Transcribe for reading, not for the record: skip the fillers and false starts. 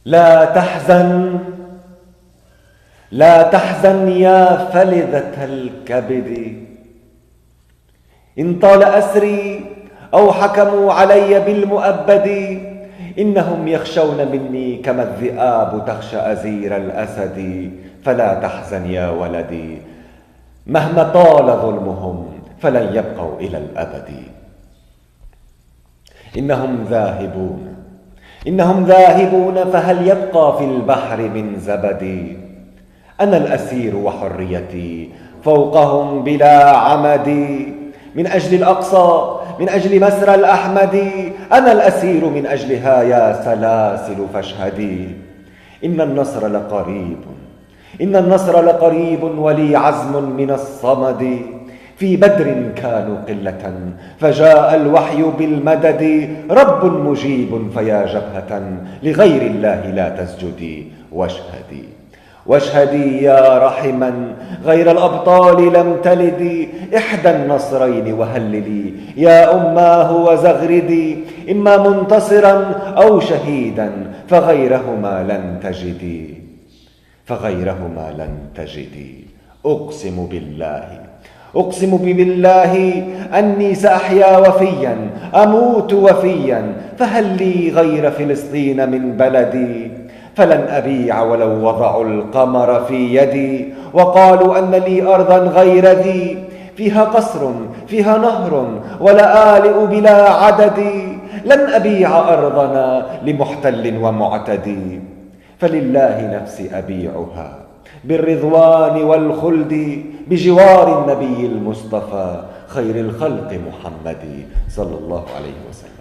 لا تحزن، لا تحزن يا فلذة الكبد، إن طال أسري أو حكموا علي بالمؤبد، إنهم يخشون مني كما الذئاب تخشى أزير الأسد. فلا تحزن يا ولدي، مهما طال ظلمهم فلن يبقوا إلى الأبد. إنهم ذاهبون، إنهم ذاهبون، فهل يبقى في البحر من زبد؟ أنا الأسير وحريتي فوقهم بلا عمد، من أجل الأقصى، من أجل مسرى الأحمد، أنا الأسير من أجلها يا سلاسل فاشهدي. إن النصر لقريب، إن النصر لقريب، ولي عزم من الصمد. في بدر كانوا قلة فجاء الوحي بالمدد، رب مجيب فيا جبهة لغير الله لا تسجدي واشهدي. واشهدي يا رحما غير الأبطال لم تلدي، إحدى النصرين وهللي يا أماه وزغردي، إما منتصرا أو شهيدا فغيرهما لن تجدي، فغيرهما لن تجدي. أقسم بالله، أقسم بالله أني سأحيا وفيا أموت وفيا، فهل لي غير فلسطين من بلدي؟ فلن أبيع ولو وضعوا القمر في يدي، وقالوا أن لي أرضا غير ذي، فيها قصر فيها نهر ولآلئ بلا عدد. لن أبيع أرضنا لمحتل ومعتدي، فلله نفسي أبيعها بالرضوان والخلد، بجوار النبي المصطفى خير الخلق محمد صلى الله عليه وسلم.